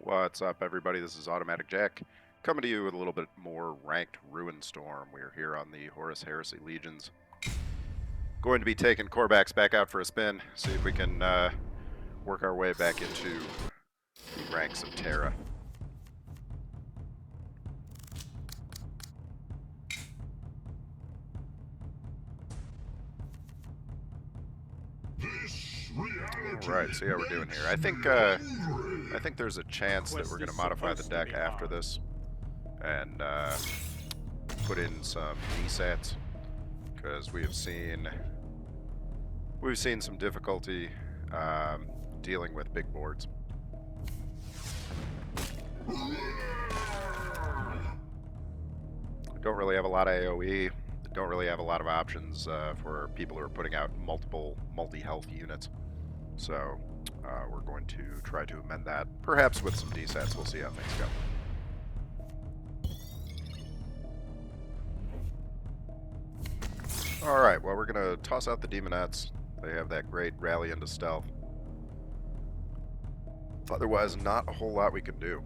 What's up, everybody? This is Automatic Jack, coming to you with a little bit more ranked Ruinstorm. We're here on the Horus Heresy Legions. Going to be taking Cor'bax back out for a spin, see if we can work our way back into the ranks of Terra. Alright, see how we're doing here. I think there's a chance that we're going to modify the deck after this and put in some DSATs, because we've seen some difficulty dealing with big boards. Don't really have a lot of AoE. Don't really have a lot of options for people who are putting out multiple multi-health units. So we're going to try to amend that, perhaps with some DSATs. We'll see how things go. Alright, well, we're going to toss out the Demonettes. They have that great rally into stealth. Otherwise, not a whole lot we can do.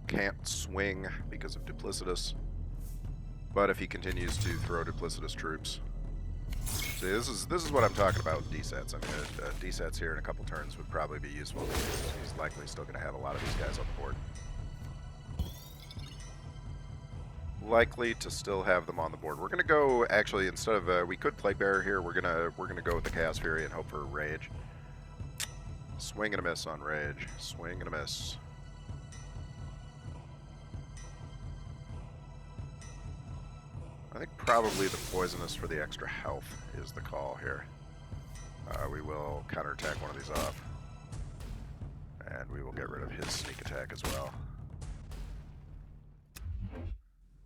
Can't swing because of Duplicitous. But if he continues to throw Duplicitous troops... See, this is what I'm talking about with DSATs. I mean, DSATs here in a couple turns would probably be useful, because he's likely still going to have a lot of these guys on the board. Likely to still have them on the board. We're going to go, actually, instead of... we could Plague Bearer here. We're gonna go with the Chaos Fury and hope for a Rage. Swing and a miss on Rage. Swing and a miss. I think probably the Poisonous for the extra health is the call here. We will counterattack one of these off. And we will get rid of his sneak attack as well.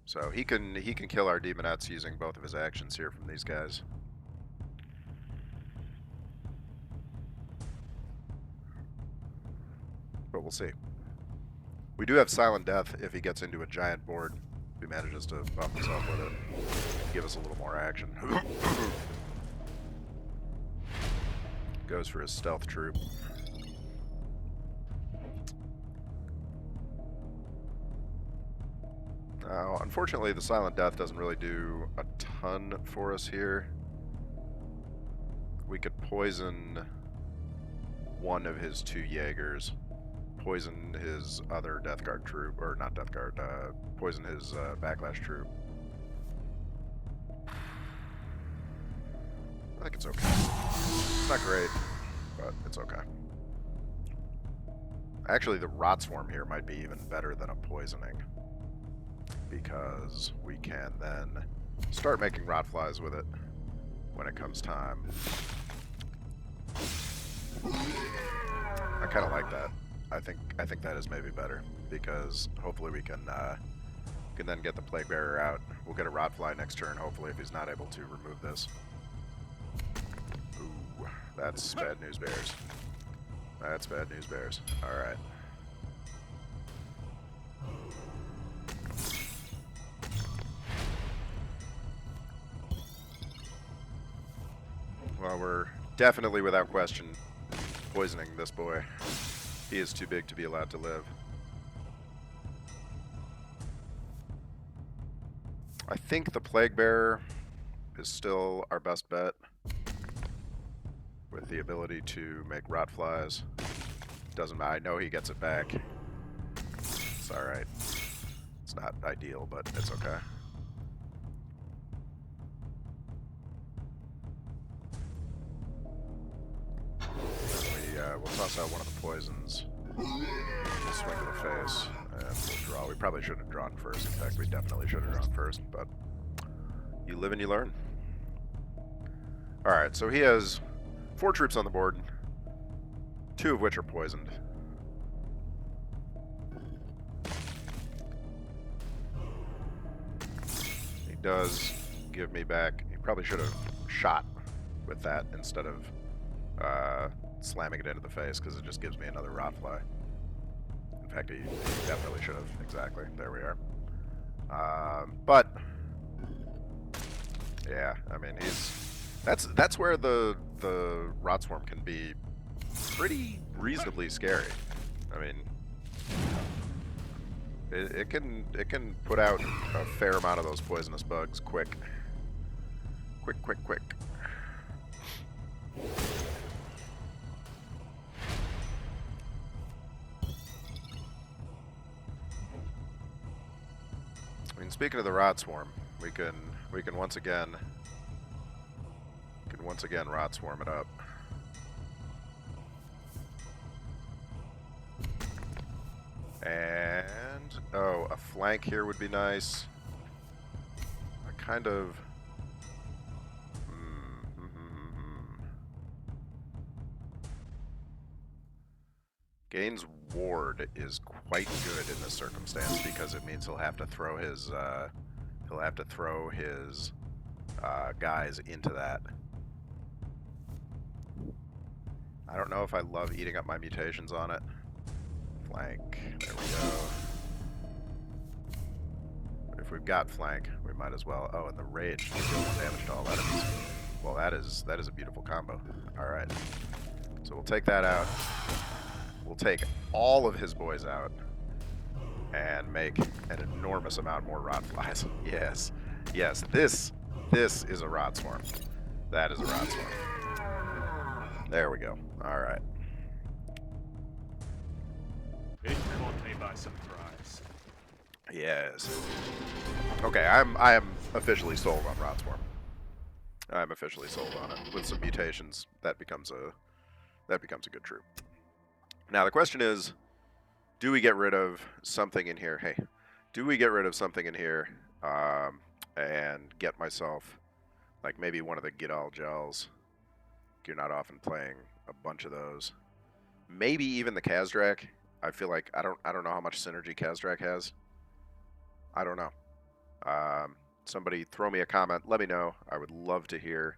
So he can kill our Demonettes using both of his actions here from these guys. But we'll see. We do have Silent Death if he gets into a giant board. He manages to buff himself with it, give us a little more action. Goes for his stealth troop. Now, unfortunately, the Silent Death doesn't really do a ton for us here. We could poison one of his two Jaegers. Poison his other Death Guard troop, or not Death Guard, poison his Backlash troop. I think it's okay. It's not great, but it's okay. Actually, the Rot Swarm here might be even better than a poisoning, because we can then start making Rot Flies with it when it comes time. I kind of like that. I think that is maybe better, because hopefully we can then get the Plague Bearer out. We'll get a Rotfly next turn, hopefully, if he's not able to remove this. Ooh, that's bad news, Bears. That's bad news, Bears. Alright. Well, we're definitely, without question, poisoning this boy. He is too big to be allowed to live. I think the Plague Bearer is still our best bet, with the ability to make Rot Flies. Doesn't matter. I know he gets it back. It's alright. It's not ideal, but it's okay. We'll toss out one of the poisons. We'll swing to the face, and we'll draw. We probably shouldn't have drawn first. In fact, we definitely should have drawn first, but you live and you learn. Alright, so he has 4 troops on the board, 2 of which are poisoned. He does give me back. He probably should have shot with that instead of slamming it into the face, because it just gives me another Rotfly. In fact, he definitely should have. Exactly. There we are. But yeah, I mean, that's where the Rot Swarm can be pretty reasonably scary. I mean, it can put out a fair amount of those poisonous bugs quick. Quick. I mean, speaking of the Rot Swarm, we can once again Rot Swarm it up. And oh, a flank here would be nice. I kind of Gain's ward is quite good in this circumstance because it means he'll have to throw his guys into that. I don't know if I love eating up my mutations on it. Flank. There we go. But if we've got flank, we might as well. Oh, and the rage deals 1 damage to all enemies. Well, that is a beautiful combo. All right. So we'll take that out. We'll take all of his boys out and make an enormous amount more rot flies. Yes. This is a Rot Swarm. That is a Rot Swarm. There we go. All right. It caught me by surprise. Yes. Okay, I am officially sold on Rot Swarm. I'm officially sold on it. With some mutations, that becomes a good troop. Now the question is, do we get rid of something in here? Hey, do we get rid of something in here and get myself like maybe one of the Get All Gels? You're not often playing a bunch of those. Maybe even the Kazdrak. I feel like I don't know how much synergy Kazdrak has. I don't know. Somebody throw me a comment. Let me know. I would love to hear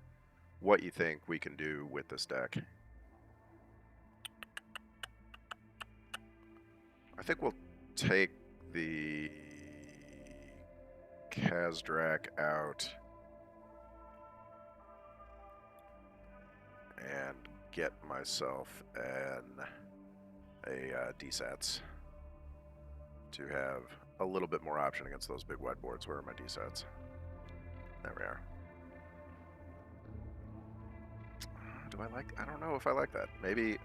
what you think we can do with this deck. I think we'll take the Kazdrak out and get myself a DSATs to have a little bit more option against those big whiteboards. Where are my DSATs? There we are. Do I like? I don't know if I like that. Maybe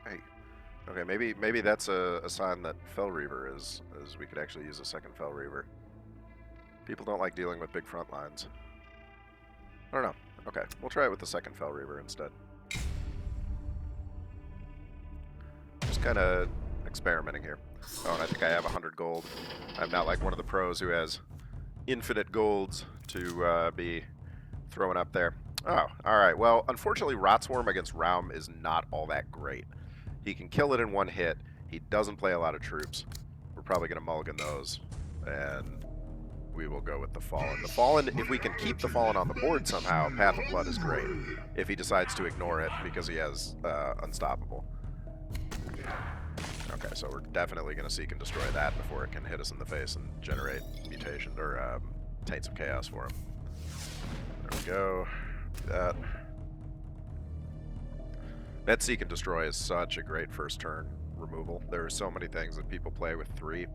okay, maybe that's a sign that Fel Reaver is we could actually use a second Fel Reaver. People don't like dealing with big front lines. I don't know. Okay, we'll try it with the second Fel Reaver instead. Just kind of experimenting here. Oh, and I think I have 100 gold. I'm not like one of the pros who has infinite golds to be throwing up there. Oh, alright. Well, unfortunately, Rot Swarm against Raum is not all that great. He can kill it in one hit. He doesn't play a lot of troops. We're probably going to mulligan those, and we will go with the Fallen. The Fallen, if we can keep the Fallen on the board somehow, Path of Blood is great. If he decides to ignore it because he has Unstoppable. Okay, so we're definitely going to seek and destroy that before it can hit us in the face and generate mutation or Taints of Chaos for him. There we go. Do that. That Seek and Destroy is such a great first turn removal. There are so many things that people play with 3.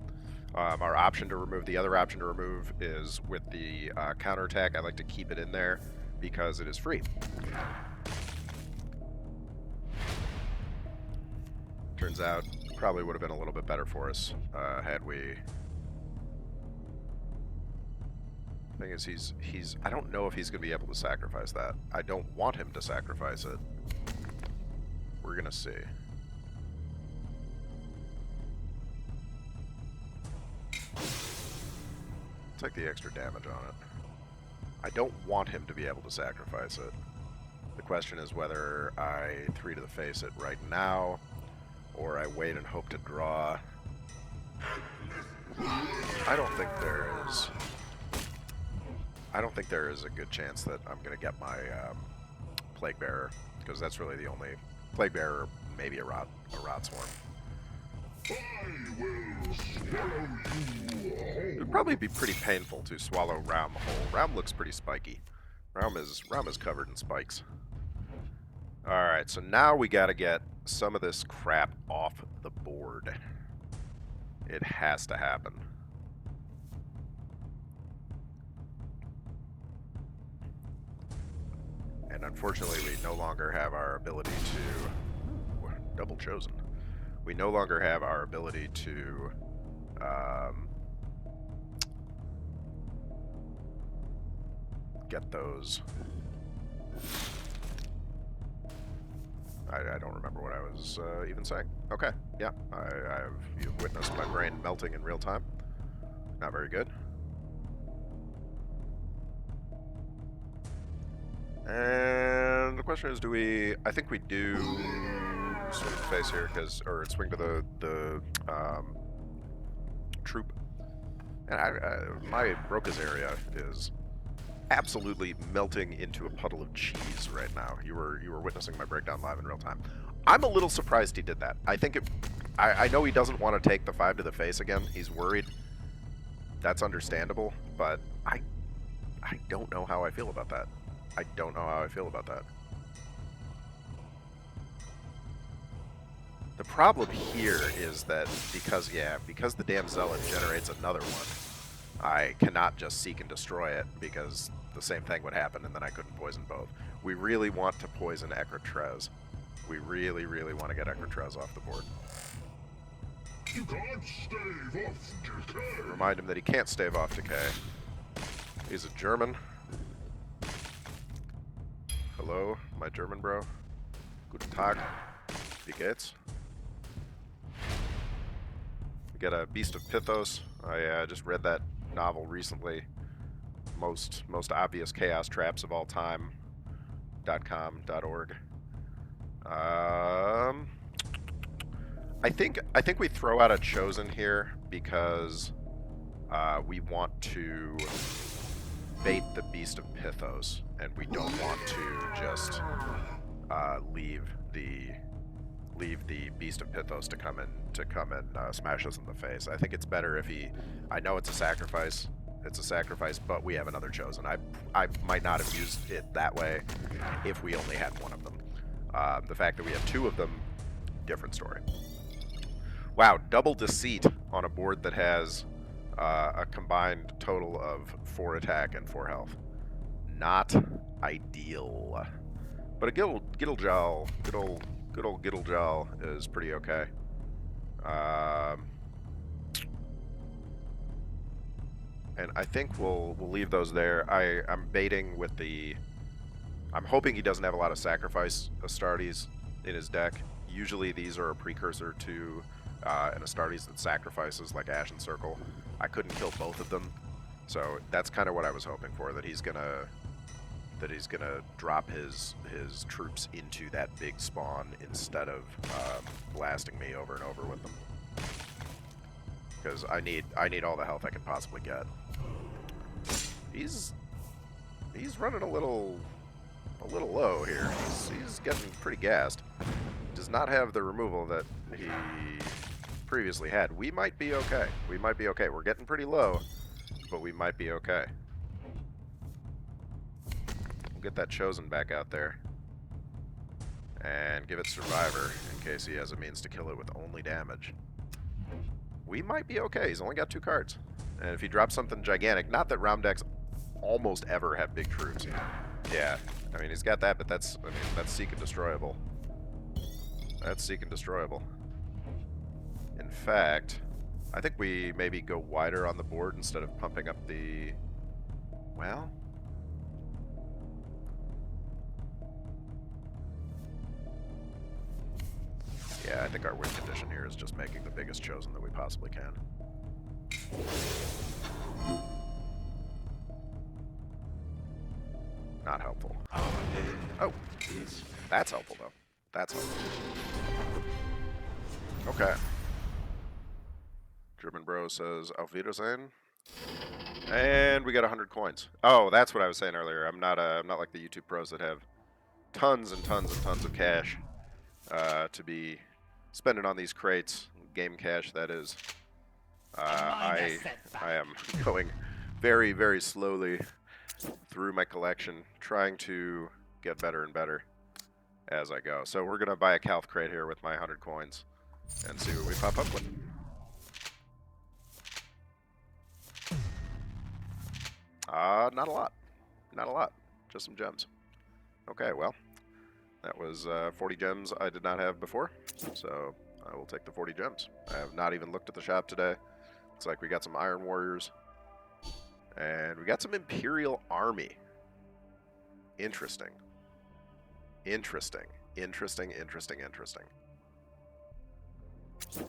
Our option to remove, the other option to remove is with the counterattack. I like to keep it in there because it is free. Turns out, probably would have been a little bit better for us had we... Thing is, he's I don't know if he's going to be able to sacrifice that. I don't want him to sacrifice it. We're going to see. Take the extra damage on it. I don't want him to be able to sacrifice it. The question is whether I 3 to the face it right now, or I wait and hope to draw. I don't think there is a good chance that I'm going to get my Plague Bearer, because that's really the only Plague Bearer, maybe a Rot Swarm. It would probably be pretty painful to swallow Raum whole. Raum looks pretty spiky. Raum is covered in spikes. Alright, so now we gotta get some of this crap off the board. It has to happen. And unfortunately, we no longer have our ability to... Double chosen. We no longer have our ability to... get those... I don't remember what I was even saying. Okay, yeah. You've witnessed my brain melting in real time. Not very good. And the question is, do we... I think we do swing to the face here, or swing to the troop. And my Broca's area is absolutely melting into a puddle of cheese right now. You were witnessing my breakdown live in real time. I'm a little surprised he did that. I know he doesn't want to take the 5 to the face again. He's worried. That's understandable, but I don't know how I feel about that. I don't know how I feel about that. The problem here is that because the damn Zealot generates another one, I cannot just seek and destroy it, because the same thing would happen and then I couldn't poison both. We really want to poison Ekratrez. We really, really want to get Ekratrez off the board. You can't stave off decay. Remind him that he can't stave off decay. He's a German. Hello, my German bro. Guten Tag. Wie geht's? We got a Beast of Pithos. I just read that novel recently. Most obvious chaos traps of all time. .com.org. I think we throw out a chosen here because we want to bait the Beast of Pithos, and we don't want to just leave the Beast of Pithos to come and smash us in the face. I think it's better if he... I know it's a sacrifice. It's a sacrifice, but we have another chosen. I might not have used it that way if we only had one of them. The fact that we have 2 of them, different story. Wow, double deceit on a board that has a combined total of 4 attack and 4 health. Not ideal. But a Gittlejaw, good old Gittlejaw is pretty okay. And I think we'll leave those there. I'm baiting with the... I'm hoping he doesn't have a lot of sacrifice Astartes in his deck. Usually these are a precursor to an Astartes that sacrifices, like Ashen Circle. I couldn't kill both of them, so that's kind of what I was hoping for, that he's gonna drop his troops into that big spawn instead of blasting me over and over with them. Because I need all the health I can possibly get. He's running a little low here. He's getting pretty gassed. Does not have the removal that he previously had. We might be okay. We might be okay. We're getting pretty low, but we might be okay. We'll get that chosen back out there and give it Survivor in case he has a means to kill it with only damage. We might be okay. He's only got 2 cards. And if he drops something gigantic, not that Rom decks almost ever have big troops. Yeah, I mean, he's got that, but that's Seek and Destroyable. That's Seek and Destroyable. In fact, I think we maybe go wider on the board instead of pumping up the... Well... Yeah, I think our win condition here is just making the biggest chosen that we possibly can. Not helpful. Oh, that's helpful though. That's helpful. Okay. German bro says Auf Wiedersehen. And we got 100 coins. Oh, that's what I was saying earlier. I'm not like the YouTube pros that have tons and tons and tons of cash to be spending on these crates. Game cash, that is. I am going very, very slowly through my collection, trying to get better and better as I go. So we're going to buy a Calth crate here with my 100 coins and see what we pop up with. Not a lot. Not a lot. Just some gems. Okay, well, that was 40 gems I did not have before, so I will take the 40 gems. I have not even looked at the shop today. Looks like we got some Iron Warriors, and we got some Imperial Army. Interesting. Interesting. Interesting, interesting, interesting.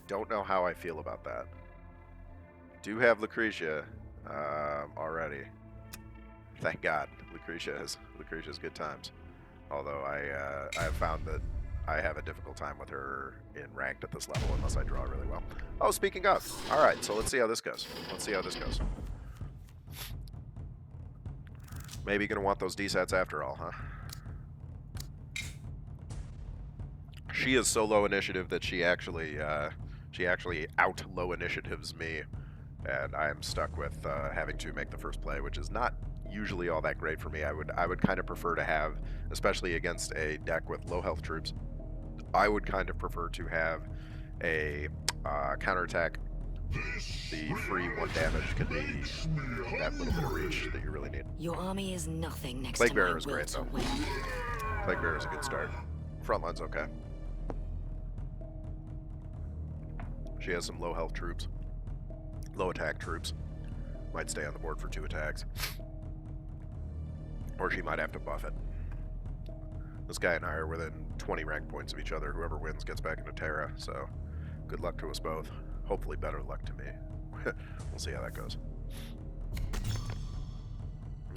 Don't know how I feel about that. Do have Lucretia already. Thank God. Lucretia's good times. Although I have found that I have a difficult time with her in ranked at this level unless I draw really well. Oh, speaking of. Alright, so let's see how this goes. Let's see how this goes. Maybe you're going to want those D-sets after all, huh? She is so low initiative that she actually out low initiatives me, and I am stuck with having to make the first play, which is not usually all that great for me. I would kind of prefer to have, especially against a deck with low health troops, I would kind of prefer to have a counterattack. The free 1 damage could be that little bit of reach that you really need. Your army is nothing next Plague to Bearer my is will great, to though. win. Plague Bearer is a good start. Frontline's okay. She has some low health troops. Low attack troops. Might stay on the board for 2 attacks. Or she might have to buff it. This guy and I are within 20 rank points of each other. Whoever wins gets back into Terra, so good luck to us both. Hopefully better luck to me. We'll see how that goes.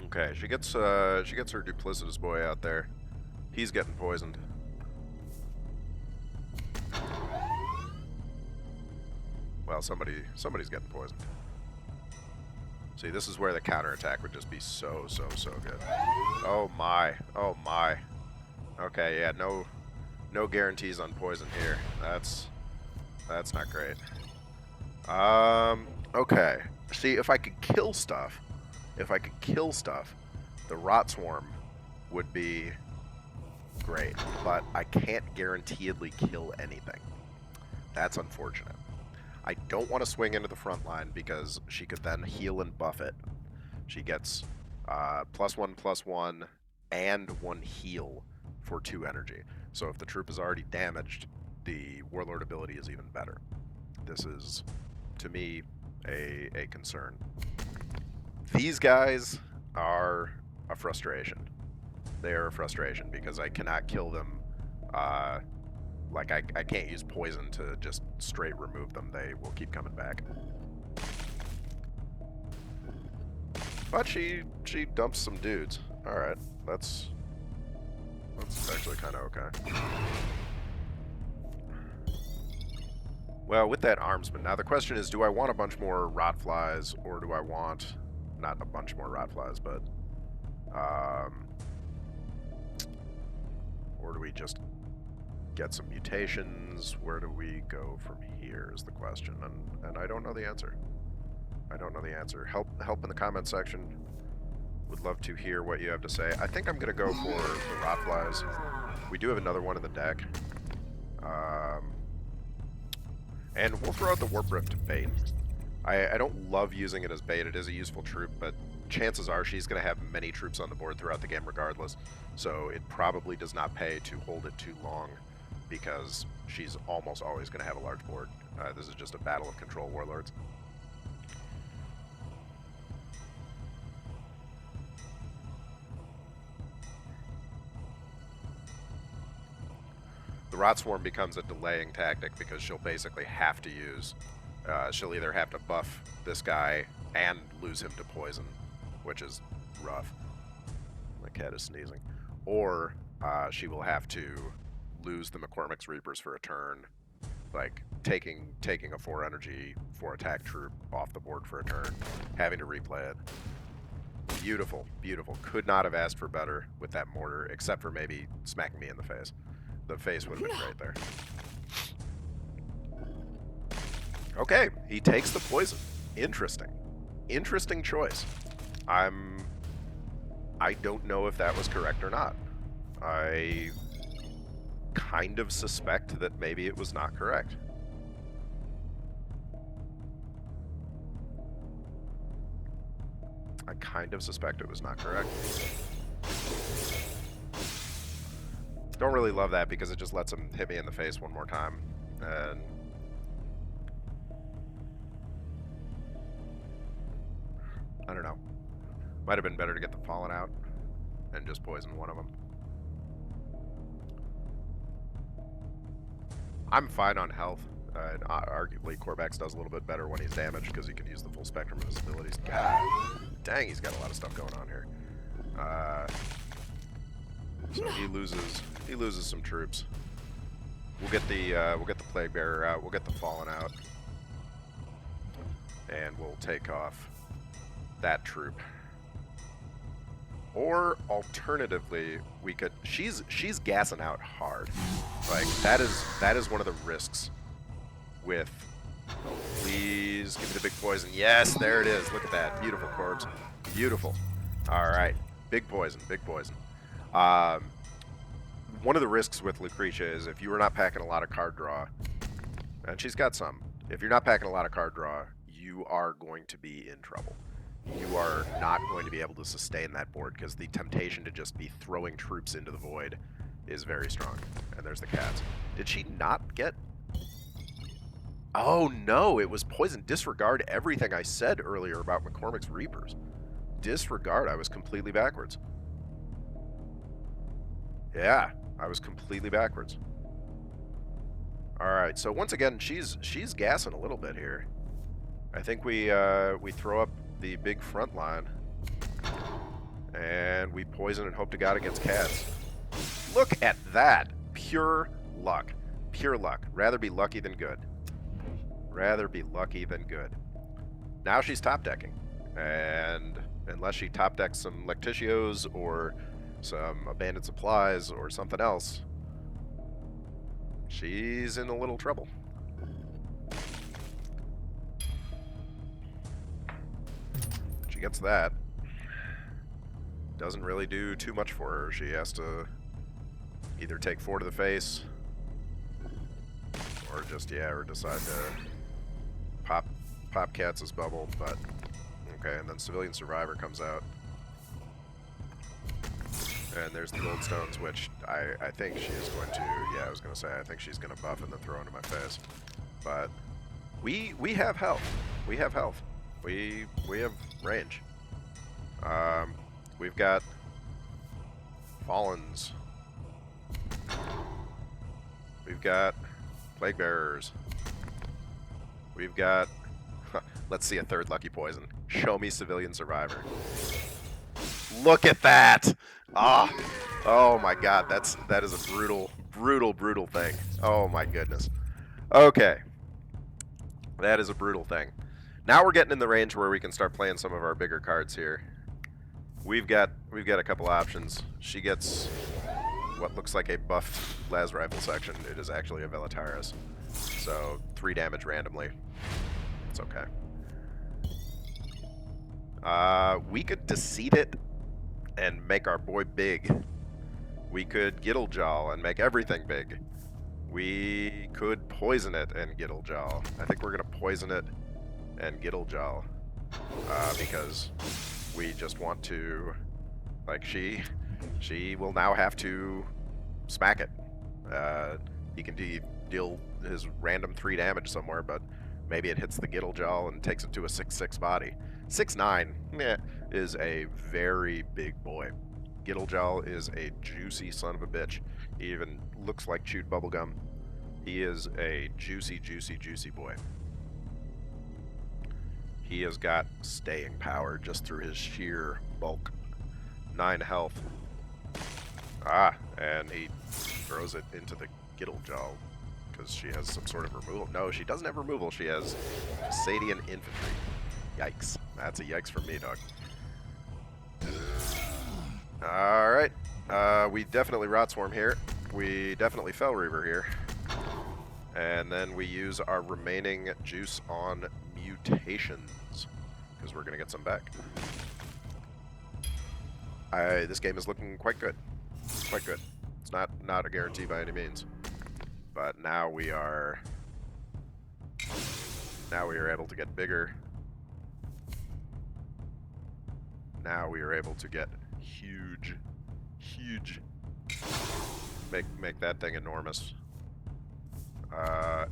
Okay, she gets her duplicitous boy out there. He's getting poisoned. Well, somebody's getting poisoned. See, this is where the counterattack would just be so good. Oh my. Oh my. Okay, yeah, no guarantees on poison here. That's not great. Okay. See, if I could kill stuff, the Rot Swarm would be great, but I can't guaranteedly kill anything. That's unfortunate. I don't want to swing into the front line because she could then heal and buff it. She gets +1/+1 and 1 heal for 2 energy. So if the troop is already damaged, the Warlord ability is even better. This is, to me, a concern. These guys are a frustration. They are a frustration because I cannot kill them. Like, I can't use poison to just straight remove them. They will keep coming back. But she dumps some dudes. Alright, that's actually kind of okay. Well, with that Armsman, now the question is, do I want a bunch more Rotflies, or do I want, not a bunch more Rotflies, but, or do we just get some mutations? Where do we go from here is the question, and I don't know the answer. I don't know the answer. Help in the comment section. Would love to hear what you have to say. I think I'm gonna go for the Rotflies. We do have another one in the deck. And we'll throw out the Warp Rift bait. I don't love using it as bait. It is a useful troop, but chances are she's going to have many troops on the board throughout the game regardless. So it probably does not pay to hold it too long because she's almost always going to have a large board. This is just a battle of control warlords. The Rot Swarm becomes a delaying tactic because she'll basically have to use, she'll either have to buff this guy and lose him to poison, which is rough. My cat is sneezing. Or she will have to lose the McCormick's Reapers for a turn, like taking a 4 energy, 4 attack troop off the board for a turn, having to replay it. Beautiful, beautiful. Could not have asked for better with that mortar, except for maybe smacking me in the face. The face would have been great there. Okay, he takes the poison. Interesting. Interesting choice. I don't know if that was correct or not. I kind of suspect that maybe it was not correct. I kind of suspect it was not correct. Don't really love that because it just lets him hit me in the face one more time. And I don't know. Might have been better to get the Fallen out and just poison one of them. I'm fine on health. And arguably, Cor'bax does a little bit better when he's damaged because he can use the full spectrum of his abilities. God dang, he's got a lot of stuff going on here. So he loses some troops. We'll get the Plague Bearer out. We'll get the Fallen out, and we'll take off that troop. Or alternatively, we could. She's gassing out hard. Like that is one of the risks with. Oh, please give me the big poison. Yes, there it is. Look at that. Beautiful corpse. Beautiful. All right. Big poison. Big poison. One of the risks with Lucretia is if you are not packing a lot of card draw, and she's got some. If you're not packing a lot of card draw, you are going to be in trouble. You are not going to be able to sustain that board because the temptation to just be throwing troops into the void is very strong. And there's the cats. Did she not get... Oh no, it was poison. Disregard everything I said earlier about McCormick's Reapers. Disregard, I was completely backwards. Yeah, I was completely backwards. Alright, so once again, she's gassing a little bit here. I think we throw up the big front line, and we poison and hope to God against cats. Look at that! Pure luck. Pure luck. Rather be lucky than good. Rather be lucky than good. Now she's top decking, and unless she top decks some Lectitios or some abandoned supplies or something else, she's in a little trouble. Gets that. Doesn't really do too much for her. She has to either take 4 to the face or just, yeah, or decide to pop Katz's bubble, but okay, and then Civilian Survivor comes out. And there's the Goldstones, which I think she is going to, yeah, I was going to say, I think she's going to buff and then throw into my face. But we have health. We have health. We have range. We've got Fallens. We've got Plague Bearers. We've got... Let's see a third lucky poison. Show me Civilian Survivor. Look at that! Ah! Oh my god, that is a brutal, brutal, brutal thing. Oh my goodness. Okay. That is a brutal thing. Now we're getting in the range where we can start playing some of our bigger cards here. We've got a couple options. She gets what looks like a buffed las rifle section. It is actually a Velataris. So 3 damage randomly. It's okay. We could deceit it and make our boy big. We could Gittlejaw and make everything big. We could poison it and Gittlejaw. I think we're gonna poison it and Gittlejaw, because we just want to, like, she will now have to smack it. He can deal his random 3 damage somewhere, but maybe it hits the Gittlejaw and takes it to a 6/6 body. 6/9 is a very big boy. Gittlejaw is a juicy son of a bitch. He even looks like chewed bubblegum. He is a juicy, juicy, juicy boy. He has got staying power just through his sheer bulk. 9 health. Ah, and he throws it into the Gittlejaw because she has some sort of removal. No, she doesn't have removal. She has Sadian infantry. Yikes. That's a yikes for me, dog. Alright. We definitely Rot Swarm here. We definitely Fell Reaver here. And then we use our remaining juice on mutations, because we're going to get some back. This game is looking quite good. Quite good. It's not a guarantee by any means. But now we are able to get bigger. Now we are able to get huge, make that thing enormous.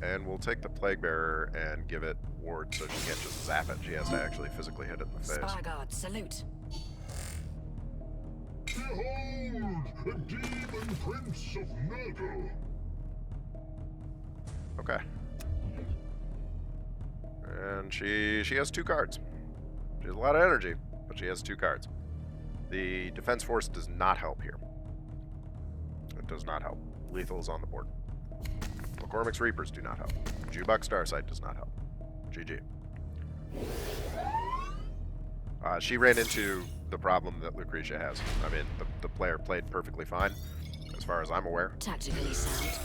And we'll take the Plague Bearer and give it ward so she can't just zap it. She has to actually physically hit it in the face. Spy guard, salute. Behold, a demon prince of Naga. Okay. And she has 2 cards. She has a lot of energy, but she has 2 cards. The defense force does not help here. It does not help. Lethal is on the board. McCormick's Reapers do not help. Jubok Starsight does not help. GG. She ran into the problem that Lucretia has. I mean, the player played perfectly fine, as far as I'm aware. Tactically sound.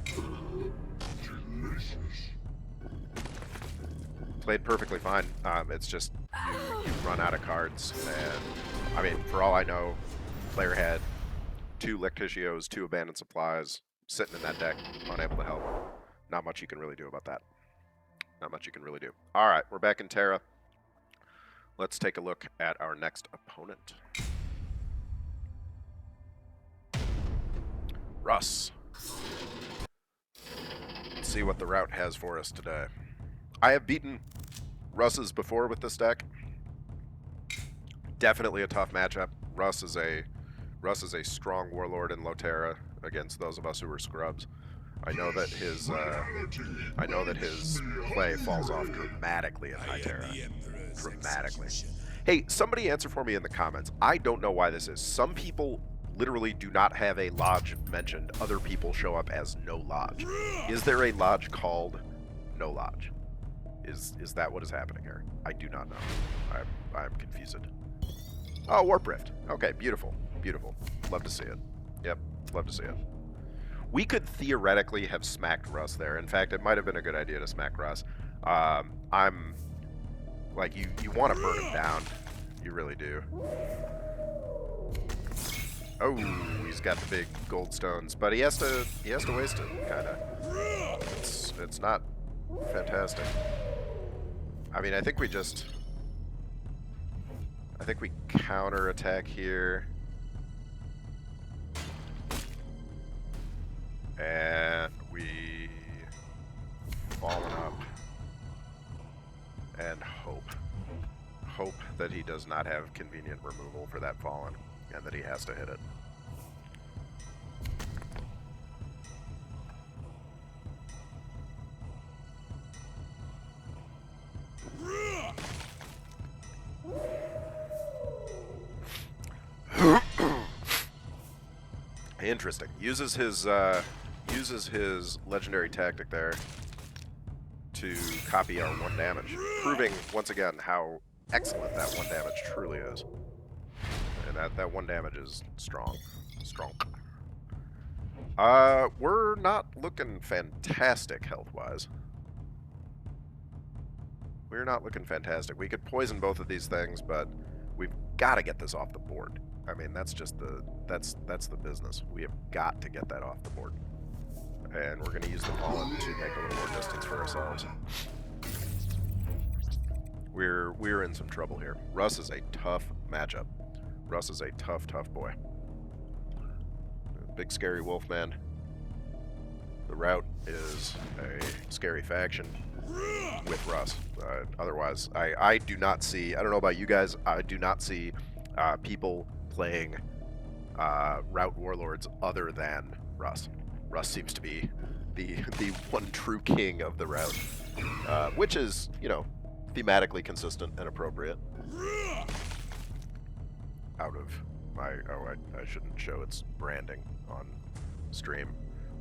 Delicious. Played perfectly fine. It's just you run out of cards, and I mean, for all I know, player had 2 Lectitios, 2 Abandoned Supplies sitting in that deck, unable to help. Not much you can really do about that. Not much you can really do. All right, we're back in Terra. Let's take a look at our next opponent. Russ. Let's see what the route has for us today. I have beaten Russes before with this deck. Definitely a tough matchup. Russ is a strong warlord in low Terra against those of us who are scrubs. I know that his play falls off dramatically in high Terra. Dramatically. Hey, somebody answer for me in the comments. I don't know why this is. Some people literally do not have a lodge mentioned. Other people show up as no lodge. Is there a lodge called no lodge? Is that what is happening here? I do not know. I'm confused. Oh, Warp Rift. Okay, beautiful. Beautiful. Love to see it. Yep, love to see it. We could theoretically have smacked Russ there. In fact, it might have been a good idea to smack Russ. I'm like, you want to burn him down. You really do. Oh, he's got the big gold stones, but he has to waste it, kinda. It's not fantastic. I mean, I think we counter attack here. And we fallen up and hope that he does not have convenient removal for that fallen and that he has to hit it. Interesting. Uses his legendary tactic there to copy our 1 damage, proving once again how excellent that 1 damage truly is. And that 1 damage is strong. Strong. We're not looking fantastic health-wise. We're not looking fantastic. We could poison both of these things, but we've got to get this off the board. I mean, that's just that's the business. We have got to get that off the board. And we're going to use the Fallen to make a little more distance for ourselves. We're in some trouble here. Russ is a tough matchup. Russ is a tough boy. Big scary wolf man. The route is a scary faction with Russ. Otherwise, I do not see, I don't know about you guys, I do not see people playing route warlords other than Russ. Russ seems to be the one true king of the route, which is, you know, thematically consistent and appropriate. Out of my, I shouldn't show its branding on stream.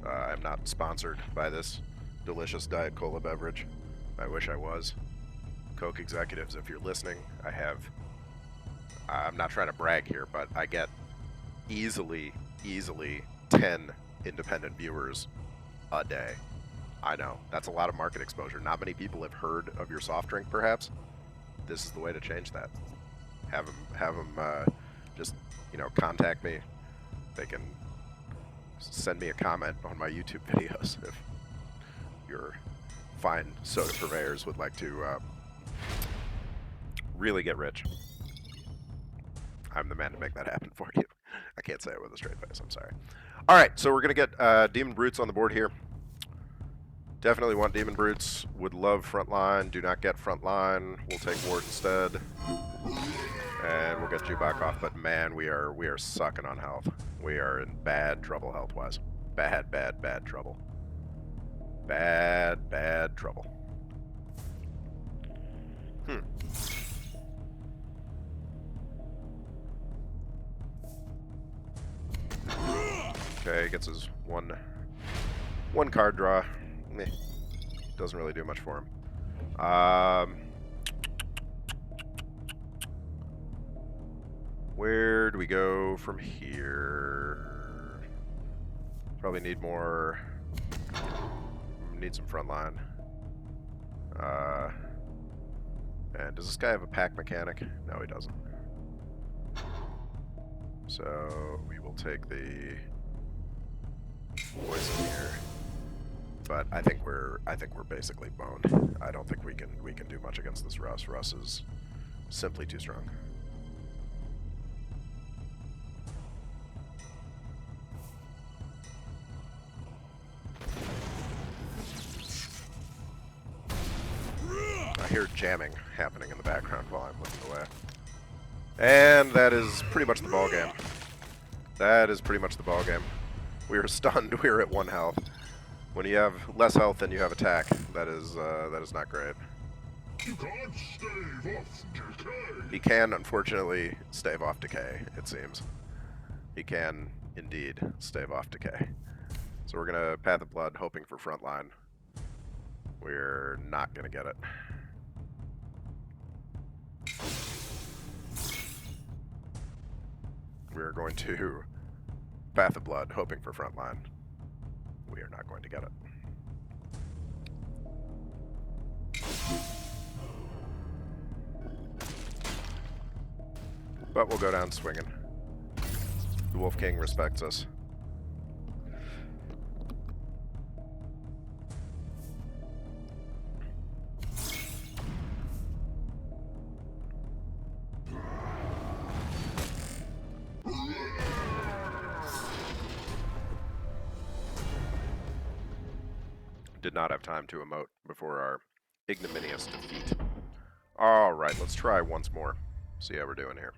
I'm not sponsored by this delicious Diet Cola beverage. I wish I was. Coke executives, if you're listening, I'm not trying to brag here, but I get easily 10 independent viewers a day. I know, that's a lot of market exposure. Not many people have heard of your soft drink, perhaps. This is the way to change that. Have them just, you know, contact me. They can send me a comment on my YouTube videos if your fine soda purveyors would like to really get rich. I'm the man to make that happen for you. I can't say it with a straight face. I'm sorry. All right, so we're gonna get Demon Brutes on the board here. Definitely want Demon Brutes. Would love Frontline. Do not get Frontline. We'll take Ward instead. And we'll get Jubak off. But man, we are sucking on health. We are in bad trouble health-wise. Bad trouble. Bad trouble. Okay, gets his one card draw. Meh. Doesn't really do much for him. Where do we go from here? Probably need more. Need some front line. And does this guy have a pack mechanic? No, he doesn't. So we will take the poison here. But I think we're basically boned. I don't think we can do much against this Russ. Russ is simply too strong. I hear jamming happening in the background while I'm looking away. And that is pretty much the ball game. That is pretty much the ball game. We are stunned. We are at 1 health. When you have less health than you have attack, that is not great. You can't stave off decay. He can, unfortunately, stave off decay, it seems. He can, indeed, stave off decay. So we're going to Path of Blood, hoping for frontline. We're not going to get it. We're going to Path of Blood, hoping for frontline. We are not going to get it. But we'll go down swinging. The Wolf King respects us. Did not have time to emote before our ignominious defeat. Alright, let's try once more. See how we're doing here.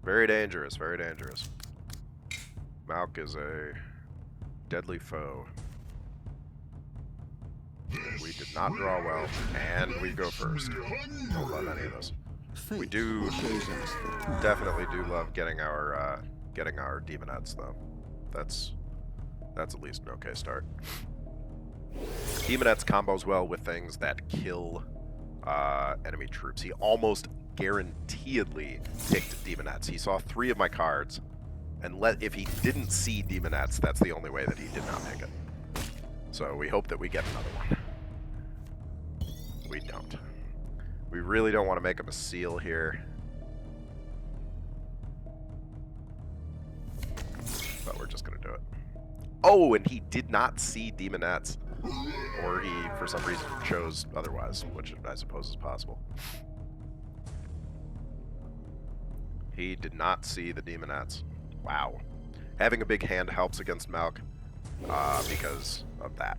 Very dangerous, very dangerous. Malc is a deadly foe. We did not draw well, and we go first. Don't love any of this. We do definitely do love getting our demonettes though. That's at least an okay start. Demonettes combos well with things that kill enemy troops. He almost guaranteedly picked demonettes. He saw 3 of my cards, and if he didn't see demonettes, that's the only way that he did not pick it. So we hope that we get another one. We don't. We really don't want to make him a seal here. But we're just going to do it. Oh, and he did not see demonettes. Or he, for some reason, chose otherwise, which I suppose is possible. He did not see the demonettes. Wow. Having a big hand helps against Malc because of that.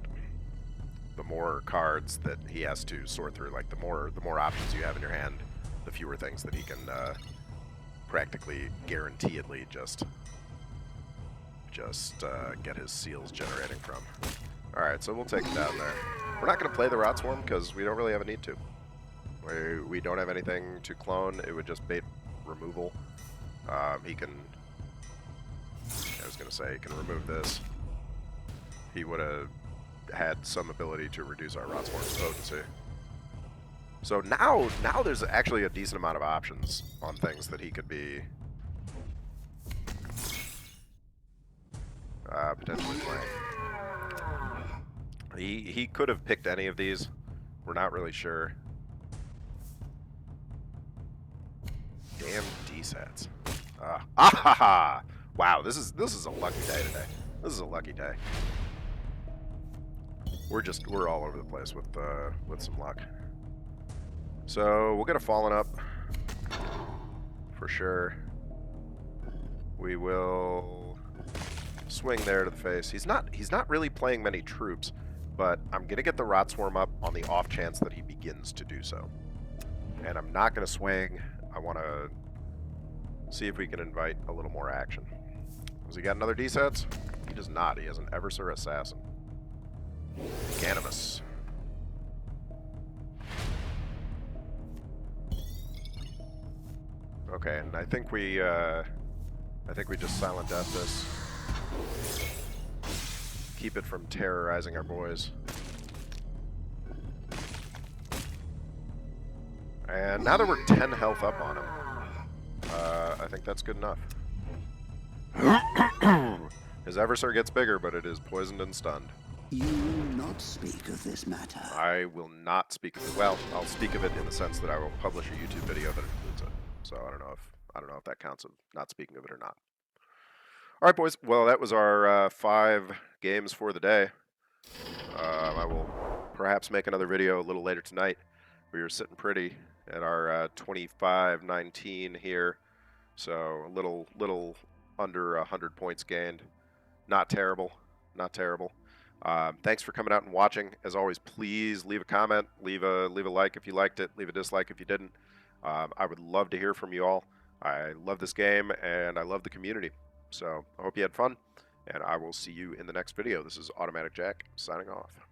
The more cards that he has to sort through, like the more options you have in your hand, the fewer things that he can practically guaranteedly just get his seals generating from. Alright, so we'll take him down there. We're not going to play the Rot Swarm because we don't really have a need to. We don't have anything to clone. It would just bait removal. He can... I was going to say, he can remove this. He would have had some ability to reduce our Rot Swarm's potency. So now there's actually a decent amount of options on things that he could be potentially playing. He could have picked any of these. We're not really sure. Damn D-sets. Wow, this is a lucky day today. This is a lucky day. we're all over the place with some luck. So we'll get a Fallen up for sure. We will swing there to the face. He's not really playing many troops, but I'm gonna get the Rot Swarm up on the off chance that he begins to do so. And I'm not gonna swing. I want to see if we can invite a little more action. Has he got another D-sets? He does not. He has an Eversor Assassin. Cannabis. Okay, and I think we just Silent Death this. Keep it from terrorizing our boys. And now that we're 10 health up on him, I think that's good enough. His Eversor gets bigger, but it is poisoned and stunned. You will not speak of this matter. I will not speak of it. Well, I'll speak of it in the sense that I will publish a YouTube video that includes it. So I don't know if that counts as not speaking of it or not. All right, boys. Well, that was our 5 games for the day. I will perhaps make another video a little later tonight. We were sitting pretty at our 25-19 here, so a little under 100 points gained. Not terrible, not terrible. Thanks for coming out and watching. As always, please leave a comment, leave a like if you liked it, leave a dislike if you didn't. I would love to hear from you all. I love this game and I love the community. So I hope you had fun, and I will see you in the next video. This is Automatic Jack signing off.